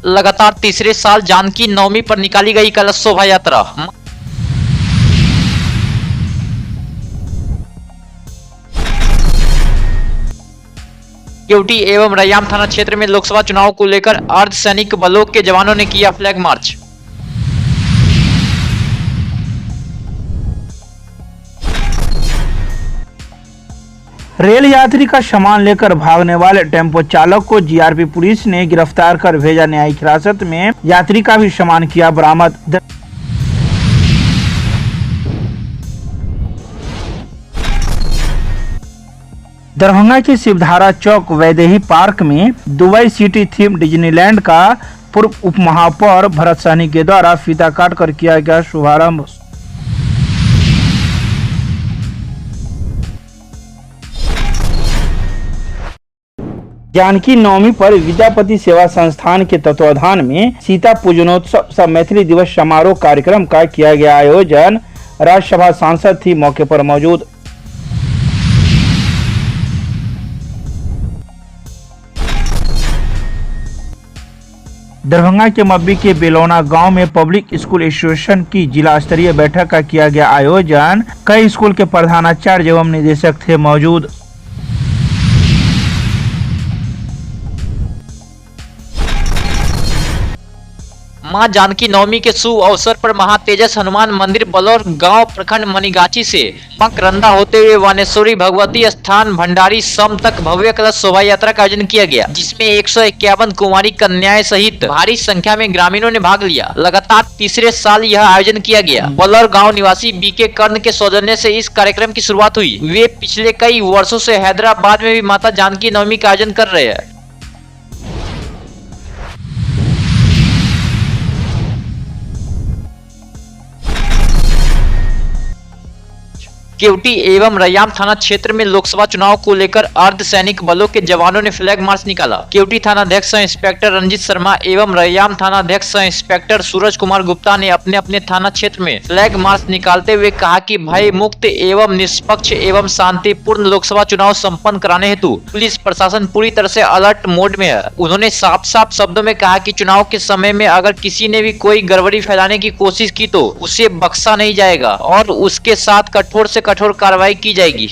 लगातार तीसरे साल जानकी नवमी पर निकाली गई कलश शोभा यात्रा। केवटी एवं रैयाम थाना क्षेत्र में लोकसभा चुनाव को लेकर अर्धसैनिक बलों के जवानों ने किया फ्लैग मार्च। रेल यात्री का सामान लेकर भागने वाले टेम्पो चालक को जीआरपी पुलिस ने गिरफ्तार कर भेजा न्यायिक हिरासत में। यात्री का भी सामान किया बरामद। दरभंगा के शिवधारा चौक वैदेही पार्क में दुबई सिटी थीम डिज्नीलैंड का पूर्व उप महापौर भरत सहनी के द्वारा फीता काटकर किया गया शुभारंभ। जानकी नवमी पर विद्यापति सेवा संस्थान के तत्वाधान में सीता पूजनोत्सव सह मैथिली दिवस समारोह कार्यक्रम का किया गया आयोजन। राज्यसभा सांसद थी मौके पर मौजूद। दरभंगा के मब्बी के बेलौना गांव में पब्लिक स्कूल एसोसिएशन की जिला स्तरीय बैठक का किया गया आयोजन। कई स्कूल के प्रधानाचार्य एवं निदेशक थे मौजूद। मां जानकी नवमी के शुभ अवसर पर महातेजस हनुमान मंदिर बलौर गांव प्रखंड मनीगाची से मकरंदा होते हुए वानेश्वरी भगवती स्थान भंडारी सम तक भव्य कलश शोभा यात्रा का आयोजन किया गया, जिसमें 151 कुमारी कन्याएं सहित भारी संख्या में ग्रामीणों ने भाग लिया। लगातार तीसरे साल यह आयोजन किया गया। बलौर गाँव निवासी बीके कर्ण के सौजन्य से इस कार्यक्रम की शुरुआत हुई। वे पिछले कई वर्षों से हैदराबाद में भी माता जानकी नवमी का आयोजन कर रहे हैं। केवटी एवं रैयाम थाना क्षेत्र में लोकसभा चुनाव को लेकर अर्धसैनिक बलों के जवानों ने फ्लैग मार्च निकाला। केवटी थाना अध्यक्ष सह इंस्पेक्टर रंजीत शर्मा एवं रैयाम थाना अध्यक्ष सह इंस्पेक्टर सूरज कुमार गुप्ता ने अपने अपने थाना क्षेत्र में फ्लैग मार्च निकालते हुए कहा कि भय मुक्त एवं निष्पक्ष एवं शांतिपूर्ण लोकसभा चुनाव सम्पन्न कराने हेतु पुलिस प्रशासन पूरी तरह से अलर्ट मोड में है। उन्होंने साफ साफ शब्दों में कहा कि चुनाव के समय में अगर किसी ने भी कोई गड़बड़ी फैलाने की कोशिश की तो उसे बख्शा नहीं जाएगा और उसके साथ कठोर से कठोर कार्रवाई की जाएगी।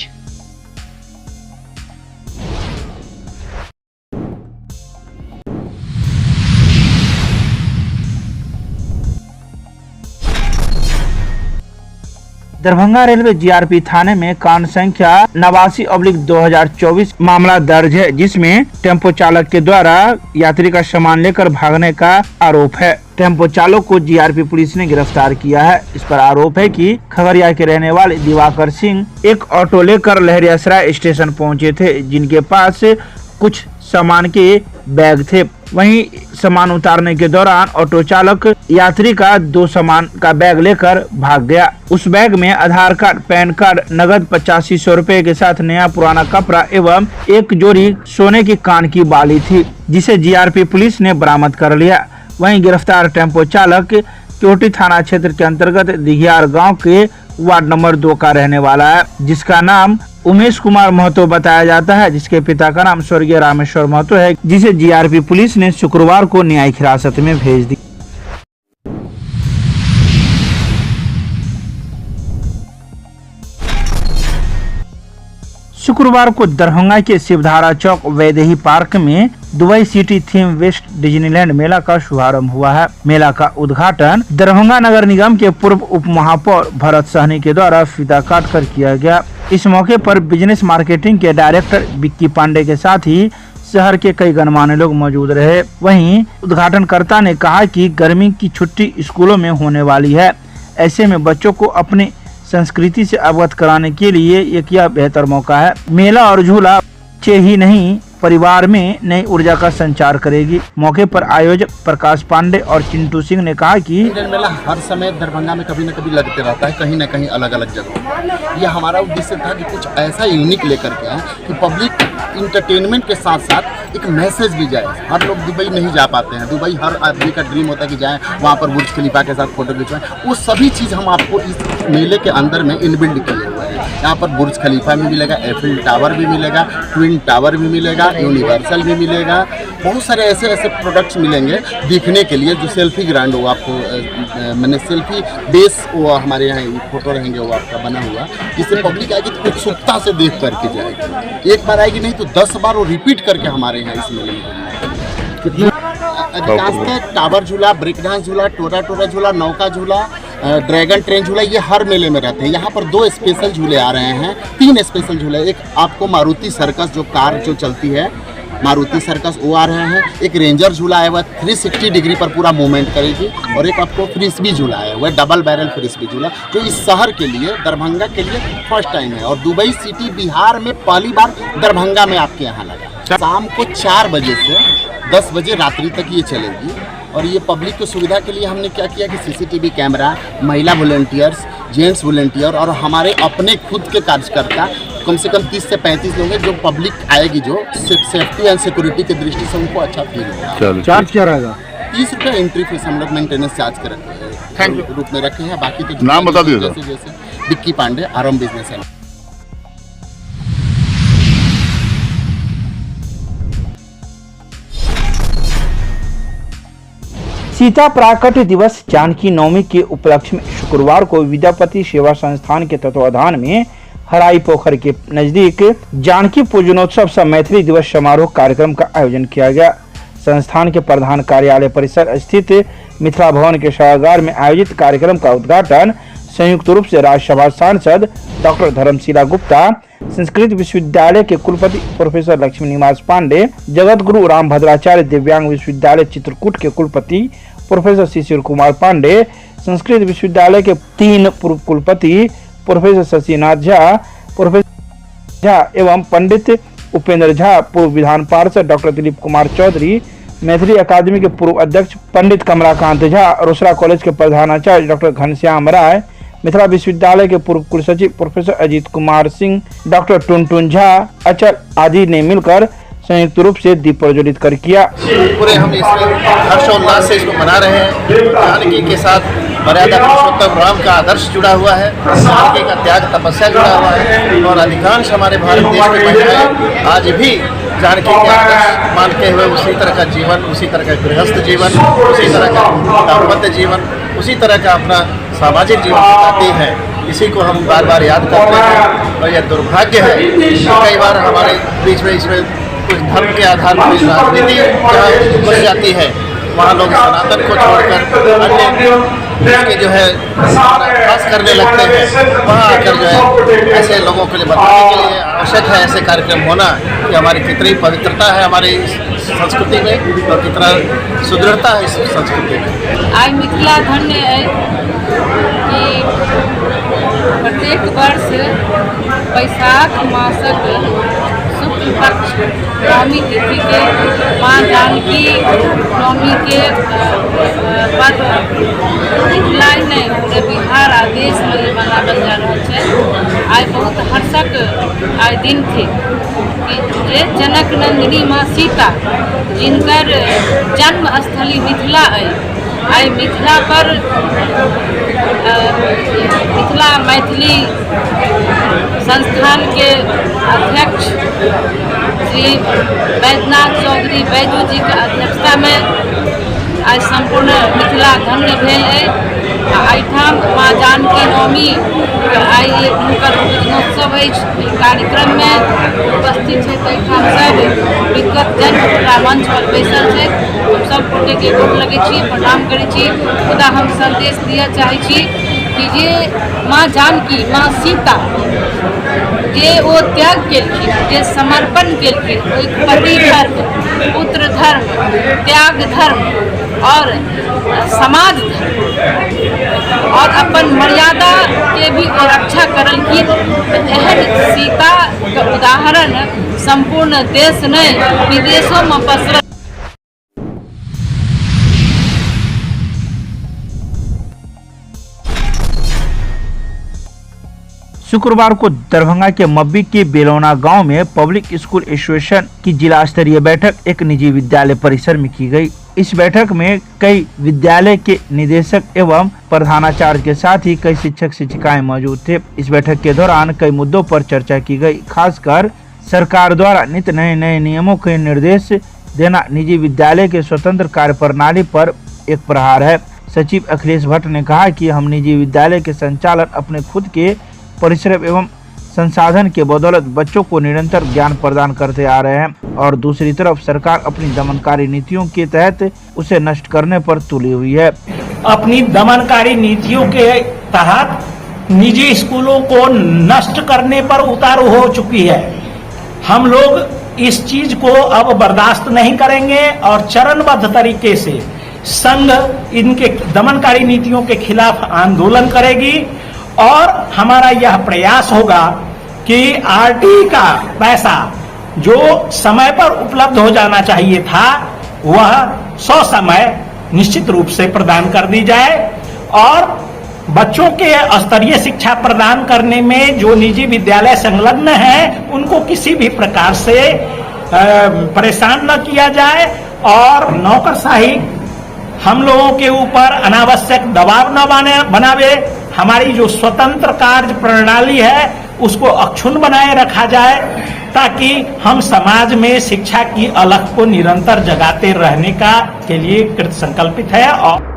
दरभंगा रेलवे जीआरपी थाने में कांड संख्या 89/2024 मामला दर्ज है, जिसमें टेम्पो चालक के द्वारा यात्री का सामान लेकर भागने का आरोप है। टेम्पो चालक को जीआरपी पुलिस ने गिरफ्तार किया है। इस पर आरोप है कि खगड़िया के रहने वाले दिवाकर सिंह एक ऑटो लेकर लहरियासराय स्टेशन पहुंचे थे, जिनके पास कुछ सामान के बैग थे। वहीं सामान उतारने के दौरान ऑटो चालक यात्री का 2 सामान का बैग लेकर भाग गया। उस बैग में आधार कार्ड, पैन कार्ड, नगद 8500 रुपए के साथ नया पुराना कपड़ा एवं एक जोड़ी सोने की कान की बाली थी, जिसे जीआरपी पुलिस ने बरामद कर लिया। वहीं गिरफ्तार टेम्पो चालक केवटी थाना क्षेत्र के अंतर्गत दिघियार गांव के वार्ड नंबर 2 का रहने वाला है, जिसका नाम उमेश कुमार महतो बताया जाता है, जिसके पिता का नाम स्वर्गीय रामेश्वर महतो है, जिसे जीआरपी पुलिस ने शुक्रवार को न्यायिक हिरासत में भेज दी। शुक्रवार को दरभंगा के शिवधारा चौक वैदेही पार्क में Dubai city theme west Disneyland मेला का शुभारंभ हुआ है। मेला का उद्घाटन दरभंगा नगर निगम के पूर्व उप महापौर भरत सहनी के द्वारा फीता काट कर किया गया। इस मौके पर बिजनेस मार्केटिंग के डायरेक्टर विक्की पांडे के साथ ही शहर के कई गणमान्य लोग मौजूद रहे। वहीं उद्घाटनकर्ता ने कहा कि गर्मी की छुट्टी स्कूलों में होने वाली है, ऐसे में बच्चों को अपने संस्कृति से अवगत कराने के लिए एक यह बेहतर मौका है। मेला और झूला बच्चे ही नहीं परिवार में नई ऊर्जा का संचार करेगी। मौके पर आयोजक प्रकाश पांडे और चिंटू सिंह ने कहा कि मेला हर समय दरभंगा में कभी न कभी लगते रहता है, कहीं न कहीं अलग अलग जगहों। यह हमारा उद्देश्य था कि कुछ ऐसा यूनिक लेकर के आए कि पब्लिक इंटरटेनमेंट के साथ साथ एक मैसेज भी जाए। हर लोग दुबई नहीं जा पाते हैं, दुबई हर आदमी का ड्रीम होता है कि जाएं वहाँ पर बुर्ज खलीफा के साथ फोटो खिंचवाएं। वो सभी चीज़ हम आपको इस मेले के अंदर में इनबिल्ड किए हुए हैं। यहाँ पर बुर्ज खलीफा भी मिलेगा, एफिल टावर भी मिलेगा, ट्विन टावर भी मिलेगा, यूनिवर्सल भी मिलेगा, बहुत सारे ऐसे ऐसे प्रोडक्ट्स मिलेंगे दिखने के लिए जो सेल्फी ग्रांड हो आपको मैंने सेल्फी बेस वो हमारे यहाँ फोटो रहेंगे वो आपका बना हुआ, जिससे पब्लिक आएगी तो उत्सुकता से देख करके जाएगी। एक बार आएगी नहीं तो 10 बार वो रिपीट करके हमारे यहाँ इस मेले में अधिकांशतः टावर झूला, ब्रेक डांस झूला, टोरा टोरा झूला, नौका झूला, ड्रैगन ट्रेन झूला ये हर मेले में रहते हैं। यहाँ पर 2 स्पेशल झूले आ रहे हैं, 3 स्पेशल झूले। एक आपको मारुति सर्कस जो कार जो चलती है मारुति सर्कस वो आ रहे हैं, एक रेंजर झूला आया हुआ 360 डिग्री पर पूरा मूवमेंट करेगी, और एक आपको फ्रिस्बी झूला आया हुआ है डबल बैरल फ्रिस्बी झूला जो इस शहर के लिए दरभंगा के लिए फर्स्ट टाइम है, और दुबई सिटी बिहार में पहली बार दरभंगा में आपके यहाँ लगा। शाम को 4 बजे से 10 बजे रात्रि तक ये चलेगी। और ये पब्लिक की सुविधा के लिए हमने क्या किया कि सीसीटीवी कैमरा, महिला वॉलंटियर्स, जेंट्स वॉलंटियर और हमारे अपने खुद के कार्यकर्ता कम से कम 30 से 35 लोग हैं जो पब्लिक आएगी जो सेफ्टी एंड सिक्योरिटी की दृष्टि से उनको अच्छा फील होगा। चार्ज क्या रहेगा? 30 रुपये एंट्री फीस हम लोग मेंटेनेंस चार्ज के रूप में रखे हैं। बाकी तो नाम बता दीजिए। जैसे विक्की पांडे, आरम बिजनेस है। सीता प्राकट्य दिवस जानकी नवमी के उपलक्ष्य में शुक्रवार को विद्यापति सेवा संस्थान के तत्वाधान में हराई पोखर के नजदीक जानकी पूजनोत्सव सह मैथिली दिवस समारोह कार्यक्रम का आयोजन किया गया। संस्थान के प्रधान कार्यालय परिसर स्थित मिथिला भवन के सभागार में आयोजित कार्यक्रम का उद्घाटन संयुक्त रूप से राज्यसभा सांसद डॉक्टर धर्मशिला गुप्ता, संस्कृत विश्वविद्यालय के कुलपति प्रोफेसर लक्ष्मी निवास पांडे, जगत गुरु राम भद्राचार्य दिव्यांग विश्वविद्यालय चित्रकूट के कुलपति प्रोफेसर शिशिर कुमार पांडे, संस्कृत विश्वविद्यालय के 3 पूर्व कुलपति प्रोफेसर शशिनाथ झा, प्रोफेसर झा एवं पंडित उपेंद्र झा, पूर्व विधान पार्षद डॉक्टर दिलीप कुमार चौधरी, मैथिली अकादमी के पूर्व अध्यक्ष पंडित कमलाकांत झा, रोसड़ा कॉलेज के प्रधानाचार्य डॉक्टर घनश्याम राय, मिथिला विश्वविद्यालय के पूर्व कुलसचिव प्रोफेसर अजीत कुमार सिंह, डॉक्टर टुनटुन झा, अचल आदि ने मिलकर संयुक्त रूप से दीप प्रज्वलित कर किया। पूरे हम इसमें हर्षोल्लास से इसको मना रहे हैं। जानकी के साथ मर्यादा पुरुषोत्तम राम का आदर्श जुड़ा हुआ है, जानकी का त्याग तपस्या जुड़ा हुआ है, और अधिकांश हमारे भारत देश की महिलाएं आज भी जानकी के आदर्श मानते हुए उसी तरह का जीवन, उसी तरह का गृहस्थ जीवन, उसी तरह का दाम्पत्य जीवन, उसी तरह का अपना सामाजिक जीवन बिताती हैं। इसी को हम बार बार याद करते हैं, और यह दुर्भाग्य है कि कई बार हमारे बीच में इसमें कुछ धर्म के आधार पर राजनीति जहाँ घुस जाती है वहाँ लोग सनातन को छोड़कर अन्य के जो है खास करने लगते हैं। वहाँ आकर जो है ऐसे लोगों के लिए बताने के लिए आवश्यक है ऐसे कार्यक्रम होना कि हमारी कितनी पवित्रता है हमारी संस्कृति में और कितना सुदृढ़ता है इस संस्कृति में। आज मिथिला धन्य है कि प्रत्येक वर्ष वैशाख मासक शुक्ल पक्ष नवमी तिथि के माँ जानकी नवमी के पर्व मिथिला नहीं पूरे बिहार आ देश में मनावल जा रहा है। आज बहुत हर्षक आज दिन थे कि जे जनक नंदिनी माँ सीता जिनकर जन्म स्थली मिथिला है, आज मिथिला पर मिथिला मैथिली संस्थान के अध्यक्ष श्री बैद्यनाथ चौधरी बैजू जी के अध्यक्षता में आज संपूर्ण मिथिला धन्य भेल है। एहिठाम माँ जानकी नवमी आई हुनकर पूजनोत्सव अछि। कार्यक्रम में उपस्थित है एहिठाम सब विगत जन पूरा मंच पर बैसल है। हम सब गोटे के गोर लगे छी, प्रणाम करे छी। खुदा हम संदेश दिया चाहे छी कि जे माँ जानकी माँ सीता जे वो त्याग केलखिन, जे समर्पण केलखिन, पति धर्म, पुत्र धर्म, त्याग धर्म और समाज धर्म और अपन मर्यादा के भी रक्षा करलखिन। एहन सीता का उदाहरण संपूर्ण देश नहीं विदेशों में पसरल। शुक्रवार को दरभंगा के मब्बी के बेलौना गांव में पब्लिक स्कूल एसोसिएशन की जिला स्तरीय बैठक एक निजी विद्यालय परिसर में की गई। इस बैठक में कई विद्यालय के निदेशक एवं प्रधानाचार्य के साथ ही कई शिक्षक शिक्षिकाएं मौजूद थे। इस बैठक के दौरान कई मुद्दों पर चर्चा की गई, खासकर सरकार द्वारा नित नए नियमों के निर्देश देना निजी विद्यालय के स्वतंत्र कार्य प्रणाली पर एक प्रहार है। सचिव अखिलेश भट्ट ने कहा कि हम निजी विद्यालय के संचालन अपने खुद के परिश्रम एवं संसाधन के बदौलत बच्चों को निरंतर ज्ञान प्रदान करते आ रहे हैं और दूसरी तरफ सरकार अपनी दमनकारी नीतियों के तहत उसे नष्ट करने पर तुली हुई है। अपनी दमनकारी नीतियों के तहत निजी स्कूलों को नष्ट करने पर उतारू हो चुकी है। हम लोग इस चीज को अब बर्दाश्त नहीं करेंगे और चरणबद्ध तरीके से संघ इनके दमनकारी नीतियों के खिलाफ आंदोलन करेगी और हमारा यह प्रयास होगा कि आरटी का पैसा जो समय पर उपलब्ध हो जाना चाहिए था वह ससमय निश्चित रूप से प्रदान कर दी जाए और बच्चों के स्तरीय शिक्षा प्रदान करने में जो निजी विद्यालय संलग्न है उनको किसी भी प्रकार से परेशान न किया जाए और नौकरशाही हम लोगों के ऊपर अनावश्यक दबाव न बनावे। हमारी जो स्वतंत्र कार्य प्रणाली है उसको अक्षुण्ण बनाए रखा जाए ताकि हम समाज में शिक्षा की अलख को निरंतर जगाते रहने के लिए कृत संकल्पित है। और